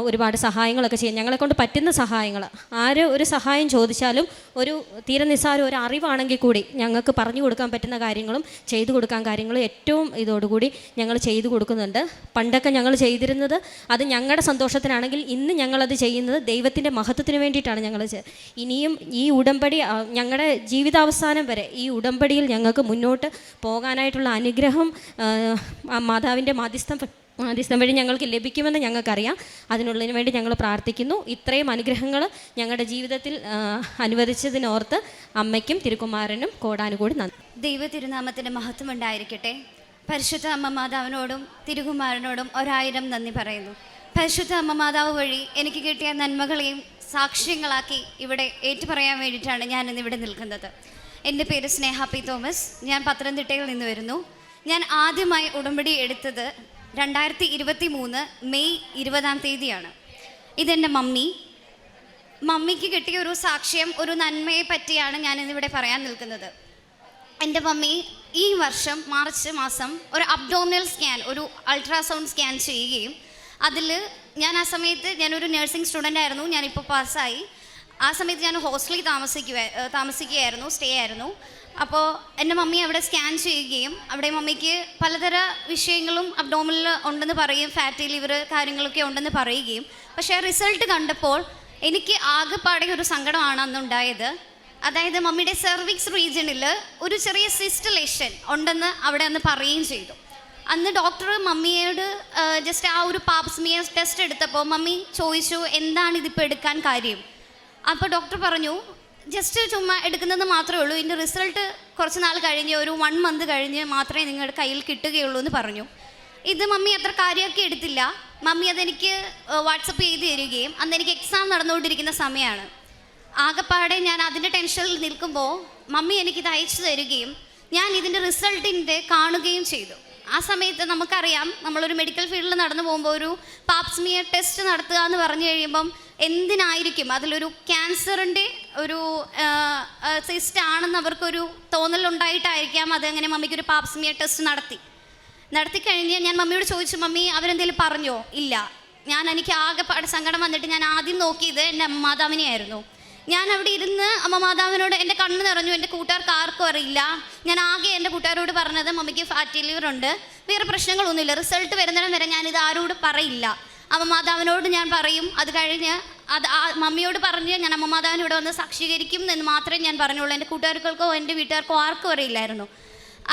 ഒരുപാട് സഹായങ്ങളൊക്കെ ചെയ്യും. ഞങ്ങളെക്കൊണ്ട് പറ്റുന്ന സഹായങ്ങൾ, ആര് ഒരു സഹായം ചോദിച്ചാലും ഒരു തീരെ നിസ്സാരം ഒരു അറിവാണെങ്കിൽ കൂടി ഞങ്ങൾക്ക് പറഞ്ഞു കൊടുക്കാൻ പറ്റുന്ന കാര്യങ്ങളും ചെയ്തു കൊടുക്കാൻ കാര്യങ്ങളും ഏറ്റവും ഇതോടുകൂടി ഞങ്ങൾ ചെയ്തു കൊടുക്കുന്നുണ്ട്. പണ്ടൊക്കെ ഞങ്ങൾ ചെയ്തിരുന്നത് അത് ഞങ്ങളുടെ സന്തോഷത്തിനാണെങ്കിൽ ഇന്ന് ഞങ്ങളത് ചെയ്യുന്നത് ദൈവത്തിൻ്റെ മഹത്വത്തിന് വേണ്ടിയിട്ടാണ്. ഇനിയും ഈ ഉടമ്പടി ഞങ്ങളുടെ ജീവിതാവസാനം വരെ ഈ ഉടമ്പടിയിൽ ഞങ്ങൾക്ക് മുന്നോട്ട് പോകാനായിട്ടുള്ള അനുഗ്രഹം മാതാവിൻ്റെ മാധ്യസ്ഥം വഴി ഞങ്ങൾക്ക് ലഭിക്കുമെന്ന് ഞങ്ങൾക്കറിയാം. അതിനുള്ളതിന് വേണ്ടി ഞങ്ങൾ പ്രാർത്ഥിക്കുന്നു. ഇത്രയും അനുഗ്രഹങ്ങൾ ഞങ്ങളുടെ ജീവിതത്തിൽ അനുവദിച്ചതിനോർത്ത് അമ്മയ്ക്കും തിരുക്കുമാരനും കോടാനുകൂടി നന്ദി. ദൈവ തിരുനാമത്തിൻ്റെ മഹത്വം ഉണ്ടായിരിക്കട്ടെ. പരിശുദ്ധ അമ്മ മാതാവിനോടും തിരുകുമാരനോടും 1000 നന്ദി പറയുന്നു. പരിശുദ്ധ അമ്മ മാതാവ് വഴി എനിക്ക് കിട്ടിയ നന്മകളെയും സാക്ഷ്യങ്ങളാക്കി ഇവിടെ ഏറ്റുപറയാൻ വേണ്ടിയിട്ടാണ് ഞാൻ ഇന്നിവിടെ നിൽക്കുന്നത്. എൻ്റെ പേര് സ്നേഹ പി തോമസ്. ഞാൻ പത്തനംതിട്ടയിൽ നിന്ന് വരുന്നു. ഞാൻ ആദ്യമായി ഉടമ്പടി എടുത്തത് 2023 മെയ് 20 ഇതെൻ്റെ മമ്മിക്ക് കിട്ടിയ ഒരു സാക്ഷ്യം, ഒരു നന്മയെ പറ്റിയാണ് ഞാൻ ഇന്നിവിടെ പറയാൻ നിൽക്കുന്നത്. എൻ്റെ മമ്മി ഈ വർഷം മാർച്ച് മാസം ഒരു അബ്ഡോമിനൽ സ്കാൻ, ഒരു അൾട്രാസൗണ്ട് സ്കാൻ ചെയ്യുകയും അതിൽ ആ സമയത്ത് ഞാനൊരു നഴ്സിംഗ് സ്റ്റുഡൻ്റ് ആയിരുന്നു. ഞാനിപ്പോൾ പാസ്സായി. ആ സമയത്ത് ഞാൻ ഹോസ്റ്റലിൽ താമസിക്കുകയായിരുന്നു, സ്റ്റേ ആയിരുന്നു. അപ്പോൾ എൻ്റെ മമ്മി അവിടെ സ്കാൻ ചെയ്യുകയും അവിടെ മമ്മിക്ക് പലതര വിഷയങ്ങളും അബ്ഡോമിനിൽ ഉണ്ടെന്ന് പറയും, ഫാറ്റി ലിവർ കാര്യങ്ങളൊക്കെ ഉണ്ടെന്ന് പറയുകയും, പക്ഷേ റിസൾട്ട് കണ്ടപ്പോൾ എനിക്ക് ആകെപ്പാടെ ഒരു സങ്കടമാണ് അന്നുണ്ടായത്. അതായത് മമ്മിയുടെ സെർവിക്സ് റീജിയണിൽ ഒരു ചെറിയ സിസ്റ്റ് ലേഷൻ ഉണ്ടെന്ന് അവിടെ അന്ന് പറയുകയും ചെയ്തു. അന്ന് ഡോക്ടർ മമ്മിയോട് ജസ്റ്റ് ആ ഒരു പാപ്സ്മിയർ ടെസ്റ്റ് എടുത്തപ്പോൾ മമ്മി ചോദിച്ചു, എന്താണ് ഇതിപ്പോൾ എടുക്കാൻ കാര്യം? അപ്പോൾ ഡോക്ടർ പറഞ്ഞു, ജസ്റ്റ് ചുമ്മാ എടുക്കുന്നത് മാത്രമേ ഉള്ളൂ, ഇതിൻ്റെ റിസൾട്ട് കുറച്ച് നാൾ കഴിഞ്ഞ് ഒരു 1 മന്ത് കഴിഞ്ഞ് മാത്രമേ നിങ്ങളുടെ കയ്യിൽ കിട്ടുകയുള്ളൂ എന്ന് പറഞ്ഞു. ഇത് മമ്മി അത്ര കാര്യമൊക്കെ എടുത്തില്ല. മമ്മി അതെനിക്ക് വാട്സപ്പ് ചെയ്ത് തരികയും അന്ന് എനിക്ക് എക്സാം നടന്നുകൊണ്ടിരിക്കുന്ന സമയമാണ്. ആകെപ്പാടെ ഞാൻ അതിൻ്റെ ടെൻഷനിൽ നിൽക്കുമ്പോൾ മമ്മി എനിക്കിത് അയച്ചു തരികയും ഞാൻ ഇതിൻ്റെ റിസൾട്ടിൻ്റെ കാണുകയും ചെയ്തു. ആ സമയത്ത് നമുക്കറിയാം, നമ്മളൊരു മെഡിക്കൽ ഫീൽഡിൽ നടന്നു പോകുമ്പോൾ ഒരു പാപ്സ്മിയർ ടെസ്റ്റ് നടത്തുക എന്ന് പറഞ്ഞു കഴിയുമ്പം എന്തിനായിരിക്കും, അതിലൊരു ക്യാൻസറിൻ്റെ ഒരു സിസ്റ്റ് ആണെന്ന് അവർക്കൊരു തോന്നലുണ്ടായിട്ടായിരിക്കാം അതങ്ങനെ മമ്മിക്കൊരു പാപ്സ്മിയർ ടെസ്റ്റ് നടത്തിക്കഴിഞ്ഞ് ഞാൻ മമ്മിയോട് ചോദിച്ചു, മമ്മി അവരെന്തെങ്കിലും പറഞ്ഞോ? ഇല്ല. എനിക്ക് ആകെപ്പാട് സങ്കടം വന്നിട്ട് ഞാൻ ആദ്യം നോക്കിയത് എൻ്റെ അമ്മ മാതാവിനെയായിരുന്നു. ഞാൻ അവിടെ ഇരുന്ന് അമ്മ മാതാവിനോട് എൻ്റെ കണ്ണ് നിറഞ്ഞു. എൻ്റെ കൂട്ടുകാർക്ക് ആർക്കും അറിയില്ല. ഞാൻ ആകെ എൻ്റെ കൂട്ടുകാരോട് പറഞ്ഞത് മമ്മിക്ക് ഫാറ്റി ലിവർ ഉണ്ട്, വേറെ പ്രശ്നങ്ങളൊന്നുമില്ല, റിസൾട്ട് വരുന്നിടം വരെ ഞാനിത് ആരോട് പറയില്ല. അമ്മ മാതാവിനോട് ഞാൻ പറയും. അത് കഴിഞ്ഞ് മമ്മിയോട് പറഞ്ഞ് ഞാൻ അമ്മ മാതാവിന് ഇവിടെ വന്ന് സാക്ഷീകരിക്കും എന്ന് മാത്രമേ ഞാൻ പറഞ്ഞുള്ളൂ. എൻ്റെ കൂട്ടുകാർക്കോ എൻ്റെ വീട്ടുകാർക്കോ ആർക്കും അറിയില്ലായിരുന്നു.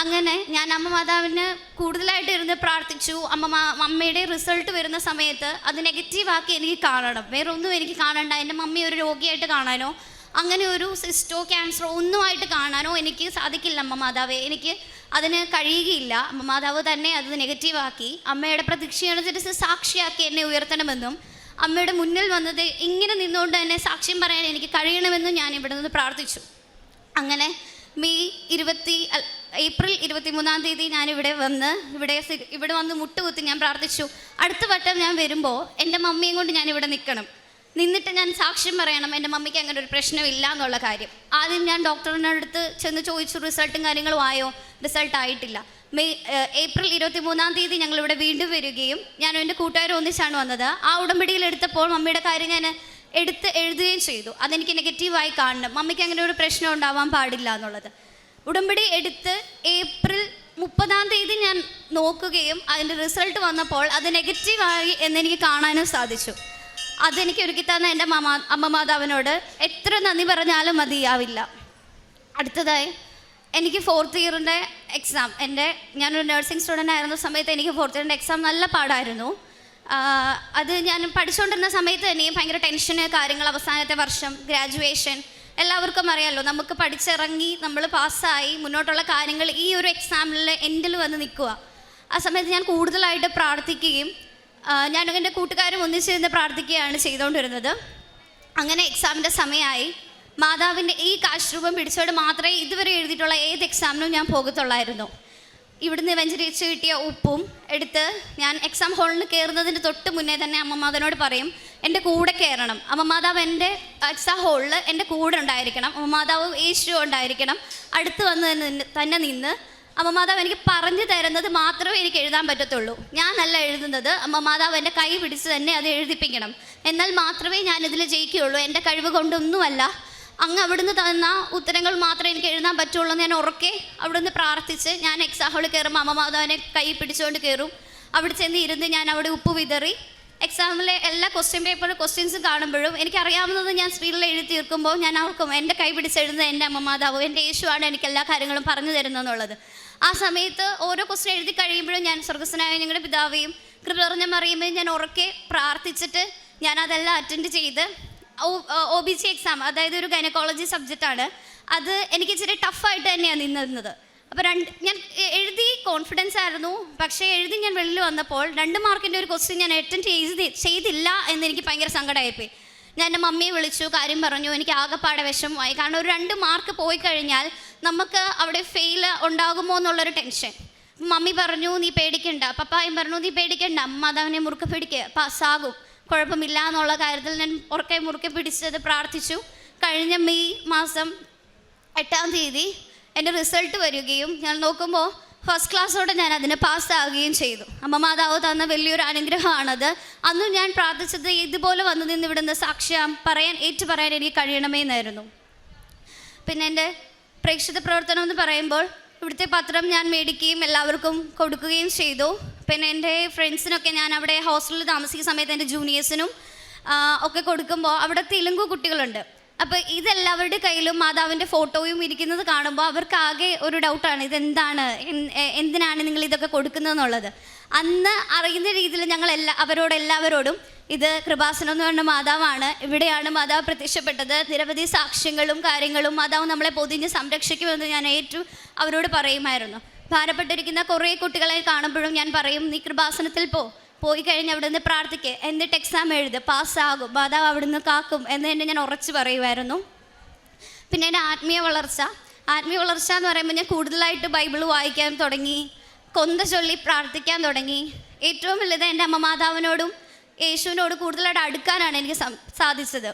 അങ്ങനെ ഞാൻ അമ്മ മാതാവിന് കൂടുതലായിട്ട് ഇരുന്ന് പ്രാർത്ഥിച്ചു. അമ്മയുടെ റിസൾട്ട് വരുന്ന സമയത്ത് അത് നെഗറ്റീവാക്കി എനിക്ക് കാണണം, വേറെ ഒന്നും എനിക്ക് കാണണ്ട. എൻ്റെ മമ്മി ഒരു രോഗിയായിട്ട് കാണാനോ അങ്ങനെ ഒരു സിസ്റ്റോ ക്യാൻസറോ ഒന്നുമായിട്ട് കാണാനോ എനിക്ക് സാധിക്കില്ല അമ്മ മാതാവേ, എനിക്ക് അതിന് കഴിയുകയില്ല. അമ്മ മാതാവ് തന്നെ അത് നെഗറ്റീവാക്കി അമ്മയുടെ പ്രതീക്ഷയുടെ സാക്ഷിയാക്കി എന്നെ ഉയർത്തണമെന്നും അമ്മയുടെ മുന്നിൽ വന്നത് ഇങ്ങനെ നിന്നുകൊണ്ട് തന്നെ സാക്ഷ്യം പറയാൻ എനിക്ക് കഴിയണമെന്നും ഞാൻ ഇവിടെ നിന്ന് പ്രാർത്ഥിച്ചു. അങ്ങനെ ഏപ്രിൽ 23 ഞാൻ ഇവിടെ വന്ന് മുട്ടുകുത്തി ഞാൻ പ്രാർത്ഥിച്ചു. അടുത്ത വട്ടം ഞാൻ വരുമ്പോൾ എൻ്റെ മമ്മിയും കൊണ്ട് ഞാൻ ഇവിടെ നിന്നിട്ട് ഞാൻ സാക്ഷ്യം പറയണം, എൻ്റെ മമ്മിക്ക് അങ്ങനെ ഒരു പ്രശ്നമില്ല എന്നുള്ള കാര്യം. ആദ്യം ഞാൻ ഡോക്ടറിനടുത്ത് ചെന്ന് ചോദിച്ചു, റിസൾട്ടും കാര്യങ്ങളും ആയോ? റിസൾട്ട് ആയിട്ടില്ല. ഏപ്രിൽ 23 ഞങ്ങളിവിടെ വീണ്ടും വരികയും ഞാനും എൻ്റെ കൂട്ടുകാരും ഒന്നിച്ചാണ് വന്നത്. ആ ഉടമ്പടിയിൽ എടുത്തപ്പോൾ മമ്മിയുടെ കാര്യം ഞാൻ എഴുതുകയും ചെയ്തു. അതെനിക്ക് നെഗറ്റീവായി കാണണം, മമ്മിക്ക് അങ്ങനെ ഒരു പ്രശ്നം ഉണ്ടാവാൻ പാടില്ല എന്നുള്ളത്. ഉടമ്പടി എടുത്ത് ഏപ്രിൽ 30 ഞാൻ നോക്കുകയും അതിൻ്റെ റിസൾട്ട് വന്നപ്പോൾ അത് നെഗറ്റീവായി എന്നെനിക്ക് കാണാനും സാധിച്ചു. അതെനിക്ക് ഒരുക്കി തന്ന എൻ്റെ അമ്മ മാതാവിനോട് എത്ര നന്ദി പറഞ്ഞാലും മതിയാവില്ല. അടുത്തതായി എനിക്ക് 4th ഇയറിൻ്റെ എക്സാം, ഞാനൊരു നഴ്സിംഗ് സ്റ്റുഡൻ്റ് ആയിരുന്ന സമയത്ത് എനിക്ക് 4th ഇയറിൻ്റെ എക്സാം നല്ല പാടായിരുന്നു. അത് ഞാൻ പഠിച്ചുകൊണ്ടിരുന്ന സമയത്ത് തന്നെയും ഭയങ്കര ടെൻഷന്, കാര്യങ്ങൾ, അവസാനത്തെ വർഷം, ഗ്രാജുവേഷൻ, എല്ലാവർക്കും അറിയാമല്ലോ, നമുക്ക് പഠിച്ചിറങ്ങി നമ്മൾ പാസ്സായി മുന്നോട്ടുള്ള കാര്യങ്ങൾ ഈ ഒരു എക്സാമിൽ എൻഡിൽ വന്ന് നിൽക്കുക. ആ സമയത്ത് ഞാൻ കൂടുതലായിട്ട് പ്രാർത്ഥിക്കുകയും ഞാനും എൻ്റെ കൂട്ടുകാരും ഒന്നിച്ചിരുന്ന് പ്രാർത്ഥിക്കുകയാണ് ചെയ്തുകൊണ്ടിരുന്നത്. അങ്ങനെ എക്സാമിൻ്റെ സമയമായി. മാതാവിൻ്റെ ഈ കാശ് രൂപം പിടിച്ചോട് മാത്രമേ ഇതുവരെ എഴുതിയിട്ടുള്ള ഏത് എക്സാമിനും ഞാൻ പോകത്തുള്ളായിരുന്നു. ഇവിടുന്ന് വെഞ്ചരിച്ച് കിട്ടിയ ഉപ്പും എടുത്ത് ഞാൻ എക്സാം ഹാളിൽ കയറുന്നതിന് തൊട്ട് മുന്നേ തന്നെ അമ്മ മാതാവിനോട് പറയും, എൻ്റെ കൂടെ കയറണം. അമ്മ മാതാവ് എൻ്റെ എക്സാം ഹാളിൽ എൻ്റെ കൂടെ ഉണ്ടായിരിക്കണം. അമ്മ മാതാവ് യേശു ഉണ്ടായിരിക്കണം. അടുത്ത് വന്ന് തന്നെ നിന്ന് അമ്മ മാതാവ് എനിക്ക് പറഞ്ഞു തരുന്നത് മാത്രമേ എനിക്ക് എഴുതാൻ പറ്റത്തുള്ളൂ. ഞാനല്ല എഴുതുന്നത്, അമ്മ മാതാവ് എൻ്റെ കൈ പിടിച്ച് തന്നെ അത് എഴുതിപ്പിക്കണം. എന്നാൽ മാത്രമേ ഞാനിതിൽ ജയിക്കുകയുള്ളൂ. എൻ്റെ കഴിവ് കൊണ്ടൊന്നുമല്ല, അങ്ങ് അവിടുന്ന് തന്ന ഉത്തരങ്ങൾ മാത്രമേ എനിക്ക് എഴുതാൻ പറ്റുള്ളൂ. ഞാൻ ഉറക്കെ അവിടുന്ന് പ്രാർത്ഥിച്ച് ഞാൻ എക്സാം ഹാളിൽ കയറുമ്പോൾ അമ്മ മാതാവിനെ കൈ പിടിച്ചുകൊണ്ട് കയറും. അവിടെ ചെന്ന് ഇരുന്ന് ഞാൻ അവിടെ ഉപ്പ് വിതറി എക്സാമിലെ എല്ലാ ക്വസ്റ്റ്യൻസും കാണുമ്പോഴും എനിക്കറിയാവുന്നത് ഞാൻ സ്പീഡിൽ എഴുതി തീർക്കുമ്പോൾ ഞാൻ ഓർക്കും, എൻ്റെ കൈ പിടിച്ചെഴുതുന്നത് എൻ്റെ അമ്മ മാതാവ്, എൻ്റെ യേശുവാണ് എനിക്ക് എല്ലാ കാര്യങ്ങളും പറഞ്ഞു തരുന്നതെന്നുള്ളത്. ആ സമയത്ത് ഓരോ ക്വസ്റ്റ്യൻ എഴുതി കഴിയുമ്പോഴും ഞാൻ സ്വർഗ്ഗസ്ഥനായ ഞങ്ങളുടെ പിതാവേയും കൃപ നിറഞ്ഞ മറിയുമ്പോൾ ഞാൻ ഉറക്കെ പ്രാർത്ഥിച്ചിട്ട് ഞാൻ അതെല്ലാം അറ്റൻഡ് ചെയ്ത് OBG എക്സാം, അതായത് ഒരു ഗൈനക്കോളജി സബ്ജക്റ്റാണ്, അത് എനിക്ക് ഇച്ചിരി ടഫായിട്ട് തന്നെയാണ് നിന്നിരുന്നത്. അപ്പോൾ ഞാൻ എഴുതി കോൺഫിഡൻസ് ആയിരുന്നു. പക്ഷേ എഴുതി ഞാൻ വെളിയിൽ വന്നപ്പോൾ 2 മാർക്കിൻ്റെ ഒരു ക്വസ്റ്റ്യൻ ഞാൻ അറ്റൻഡ് ചെയ്തില്ല എന്നെനിക്ക് ഭയങ്കര സങ്കടമായിപ്പോയി. ഞാൻ എൻ്റെ മമ്മിയെ വിളിച്ചു, കാര്യം പറഞ്ഞു. എനിക്ക് ആകെപ്പാടെ വിഷമമായി. കാരണം ഒരു 2 മാർക്ക് പോയി കഴിഞ്ഞാൽ നമുക്ക് അവിടെ ഫെയിൽ ഉണ്ടാകുമോ എന്നുള്ളൊരു ടെൻഷൻ. മമ്മി പറഞ്ഞു, നീ പേടിക്കണ്ട. പപ്പായും പറഞ്ഞു, നീ പേടിക്കണ്ട, അമ്മ അതവനെ മുറുക്കെ പിടിക്കുക, പാസ്സാകും, കുഴപ്പമില്ല എന്നുള്ള കാര്യത്തിൽ ഞാൻ മുറുക്കെ പിടിച്ചത് പ്രാർത്ഥിച്ചു. കഴിഞ്ഞ മെയ് മാസം 8-ാം തീയതി എൻ്റെ റിസൾട്ട് വരികയും ഞാൻ നോക്കുമ്പോൾ ഫസ്റ്റ് ക്ലാസ്സോടെ ഞാൻ അതിന് പാസ്സാകുകയും ചെയ്തു. അമ്മ മാതാവ് തന്ന വലിയൊരു അനുഗ്രഹമാണത്. അന്നും ഞാൻ പ്രാർത്ഥിച്ചത് ഇതുപോലെ വന്നു നിന്ന് ഇവിടുന്ന് സാക്ഷ്യം ഏറ്റുപറയാൻ എനിക്ക് കഴിയണമേ എന്നായിരുന്നു. പിന്നെ എൻ്റെ പ്രേക്ഷിത പ്രവർത്തനം എന്ന് പറയുമ്പോൾ ഇവിടുത്തെ പത്രം ഞാൻ മേടിക്കുകയും എല്ലാവർക്കും കൊടുക്കുകയും ചെയ്തു. പിന്നെ എൻ്റെ ഫ്രണ്ട്സിനൊക്കെ ഞാൻ അവിടെ ഹോസ്റ്റലിൽ താമസിക്കുന്ന സമയത്ത് എൻ്റെ ജൂനിയേഴ്സിനും ഒക്കെ കൊടുക്കുമ്പോൾ അവിടെ തെലുങ്ക് കുട്ടികളുണ്ട്. അപ്പോൾ ഇതെല്ലാവരുടെ കയ്യിലും മാതാവിൻ്റെ ഫോട്ടോയും ഇരിക്കുന്നത് കാണുമ്പോൾ അവർക്കാകെ ഒരു ഡൗട്ടാണ്, എന്തിനാണ് നിങ്ങൾ ഇതൊക്കെ കൊടുക്കുന്നതെന്നുള്ളത്. അന്ന് അറിയുന്ന രീതിയിൽ ഞങ്ങൾ അവരോടെല്ലാവരോടും ഇത് കൃപാസനം എന്ന് പറഞ്ഞ മാതാവാണ്, ഇവിടെയാണ് മാതാവ് പ്രത്യക്ഷപ്പെട്ടത്, നിരവധി സാക്ഷ്യങ്ങളും കാര്യങ്ങളും മാതാവ് നമ്മളെ പൊതിഞ്ഞ് സംരക്ഷിക്കുമെന്ന് ഞാൻ അവരോട് പറയുമായിരുന്നു. ഭാരപ്പെട്ടിരിക്കുന്ന കുറേ കുട്ടികളെ കാണുമ്പോഴും ഞാൻ പറയും, നീ കൃപാസനത്തിൽ പോയി കഴിഞ്ഞ് അവിടെ നിന്ന് പ്രാർത്ഥിക്കുക, എന്നിട്ട് എക്സാം എഴുത്, പാസ്സാകും, മാതാവ് അവിടെ നിന്ന് കാക്കും എന്ന് തന്നെ ഞാൻ ഉറച്ചു പറയുമായിരുന്നു. പിന്നെ എൻ്റെ ആത്മീയ വളർച്ച, ആത്മീയ വളർച്ച എന്ന് പറയുമ്പോൾ ഞാൻ കൂടുതലായിട്ട് ബൈബിൾ വായിക്കാൻ തുടങ്ങി, കൊന്ത ചൊല്ലി പ്രാർത്ഥിക്കാൻ തുടങ്ങി. ഏറ്റവും വലുത് എൻ്റെ അമ്മ മാതാവിനോടും യേശുവിനോട് കൂടുതലായിട്ട് അടുക്കാനാണ് എനിക്ക് സാധിച്ചത്.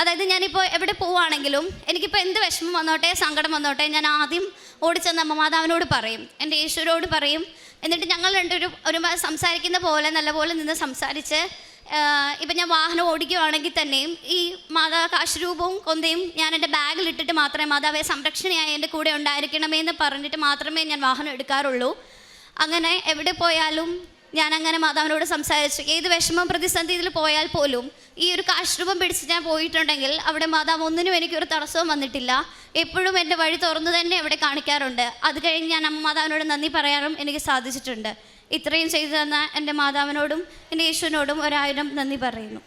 അതായത് ഞാനിപ്പോൾ എവിടെ പോവുകയാണെങ്കിലും എനിക്കിപ്പോൾ എന്ത് വിഷമം വന്നോട്ടെ, സങ്കടം വന്നോട്ടെ, ഞാൻ ആദ്യം ഓടിച്ചെന്ന് അമ്മ മാതാവിനോട് പറയും, എൻ്റെ യേശുവിനോട് പറയും. എന്നിട്ട് ഞങ്ങൾ രണ്ടുപേരും ഒരു സംസാരിക്കുന്ന പോലെ നല്ലപോലെ നിന്ന് സംസാരിച്ച് ഇപ്പം ഞാൻ വാഹനം ഓടിക്കുകയാണെങ്കിൽ തന്നെയും ഈ മാതാ കാശുരൂപവും കൊന്തയും ഞാൻ എൻ്റെ ബാഗിലിട്ടിട്ട് മാത്രമേ മാതാവെ സംരക്ഷണയായി എൻ്റെ കൂടെ ഉണ്ടായിരിക്കണമെന്ന് പറഞ്ഞിട്ട് മാത്രമേ ഞാൻ വാഹനം എടുക്കാറുള്ളൂ. അങ്ങനെ എവിടെ പോയാലും ഞാൻ അങ്ങനെ മാതാവിനോട് സംസാരിച്ചു. ഏത് വിഷമം പ്രതിസന്ധിയിൽ പോയാൽ പോലും ഈ ഒരു കാശുരൂപം പിടിച്ച് ഞാൻ പോയിട്ടുണ്ടെങ്കിൽ അവിടെ മാതാവ് ഒന്നിനും എനിക്കൊരു തടസ്സവും വന്നിട്ടില്ല. എപ്പോഴും എൻ്റെ വഴി തുറന്നു തന്നെ അവിടെ കാണിക്കാറുണ്ട്. അത് കഴിഞ്ഞ് ഞാൻ അമ്മ മാതാവിനോട് നന്ദി പറയാറും എനിക്ക് സാധിച്ചിട്ടുണ്ട്. ഇത്രയും ചെയ്തു തന്ന എൻ്റെ മാതാവിനോടും എൻ്റെ യേശുവിനോടും 1000 നന്ദി പറയുന്നു.